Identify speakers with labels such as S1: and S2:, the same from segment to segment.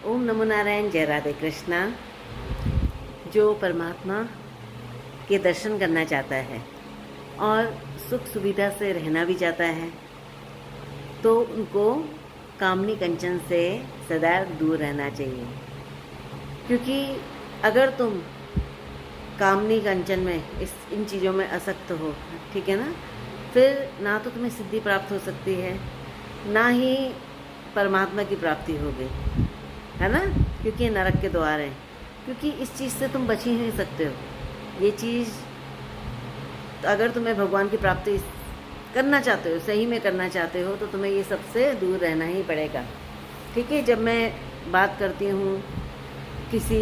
S1: ओम नमो नारायण। जय राधे कृष्णा। जो परमात्मा के दर्शन करना चाहता है और सुख सुविधा से रहना भी चाहता है तो उनको कामनी कंचन से सदैव दूर रहना चाहिए। क्योंकि अगर तुम कामनी कंचन में इन चीज़ों में आसक्त हो, ठीक है ना, फिर ना तो तुम्हें सिद्धि प्राप्त हो सकती है, ना ही परमात्मा की प्राप्ति होगी, है ना। क्योंकि ये नरक के द्वार हैं। क्योंकि इस चीज़ से तुम बच ही नहीं सकते हो। ये चीज़ अगर तुम्हें भगवान की प्राप्ति करना चाहते हो, सही में करना चाहते हो, तो तुम्हें ये सबसे दूर रहना ही पड़ेगा। ठीक है। जब मैं बात करती हूँ किसी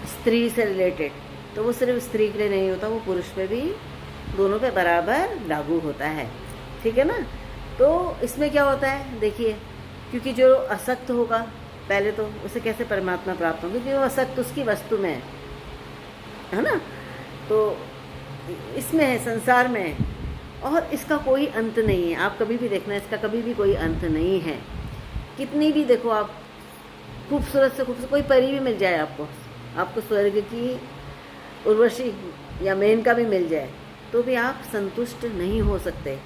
S1: स्त्री से रिलेटेड, तो वो सिर्फ स्त्री के लिए नहीं होता, वो पुरुष पे भी, दोनों पे बराबर लागू होता है। ठीक है ना। तो इसमें क्या होता है, देखिए, क्योंकि जो असक्त होगा पहले तो उसे कैसे परमात्मा प्राप्त होगा, क्योंकि वो असक्त उसकी वस्तु में है ना। तो इसमें है, संसार में है, और इसका कोई अंत नहीं है। आप कभी भी देखना, इसका कभी भी कोई अंत नहीं है। कितनी भी देखो आप, खूबसूरत से खूबसूरत कोई परी भी मिल जाए आपको स्वर्ग की उर्वशी या मेनका भी मिल जाए, तो भी आप संतुष्ट नहीं हो सकते।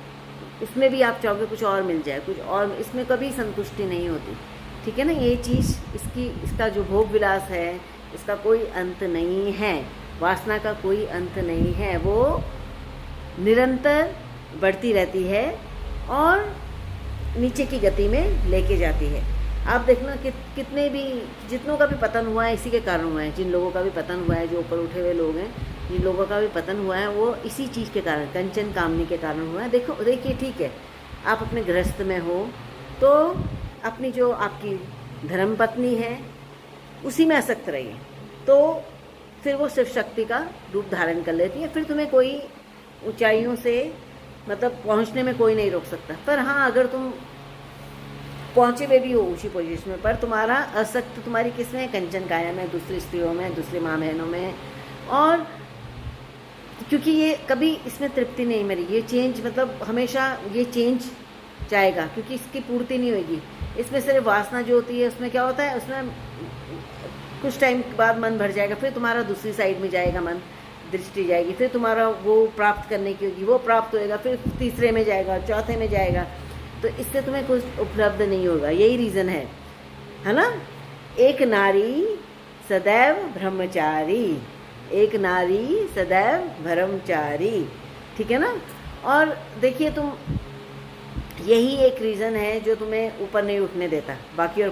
S1: इसमें भी आप चाहोगे कुछ और मिल जाए, कुछ और, इसमें कभी संतुष्टि नहीं होती। ठीक है ना। ये चीज़, इसका जो भोग विलास है, इसका कोई अंत नहीं है। वासना का कोई अंत नहीं है। वो निरंतर बढ़ती रहती है और नीचे की गति में लेके जाती है। आप देखना कि कितने भी, जितनों का भी पतन हुआ है इसी के कारण हुआ है। जिन लोगों का भी पतन हुआ है, जो ऊपर उठे हुए लोग हैं, जिन लोगों का भी पतन हुआ है, वो इसी चीज़ के कारण, कंचन कामनी के कारण हुआ है। देखिए, ठीक है, आप अपने गृहस्थ में हो तो अपनी जो आपकी धर्मपत्नी है उसी में आसक्त रहिए, तो फिर वो शिव शक्ति का रूप धारण कर लेती है। फिर तुम्हें कोई ऊंचाइयों से मतलब पहुंचने में कोई नहीं रोक सकता। पर हाँ, अगर तुम पहुंचे हुए भी हो ऊंची पोजीशन में, पर तुम्हारा असक्त तुम्हारी किस में, कंचन काया में, दूसरी स्त्रियों में, दूसरी माँ बहनों में, और क्योंकि ये कभी इसमें तृप्ति नहीं मिलेगी। ये चेंज, मतलब हमेशा ये चेंज जाएगा, क्योंकि इसकी पूर्ति नहीं होगी। इसमें सिर्फ वासना जो होती है, उसमें क्या होता है, उसमें कुछ टाइम के बाद मन भर जाएगा, फिर तुम्हारा दूसरी साइड में जाएगा मन, दृष्टि जाएगी, फिर तुम्हारा वो प्राप्त करने की होगी, वो प्राप्त होएगा, फिर तीसरे में जाएगा, चौथे में जाएगा, तो इससे तुम्हें कुछ उपलब्ध नहीं होगा। यही रीज़न है ना। एक नारी सदैव ब्रह्मचारी, एक नारी सदैव ब्रह्मचारी, ठीक है ना। और देखिए, तुम, यही एक रीज़न है जो तुम्हें ऊपर नहीं उठने देता, बाकी और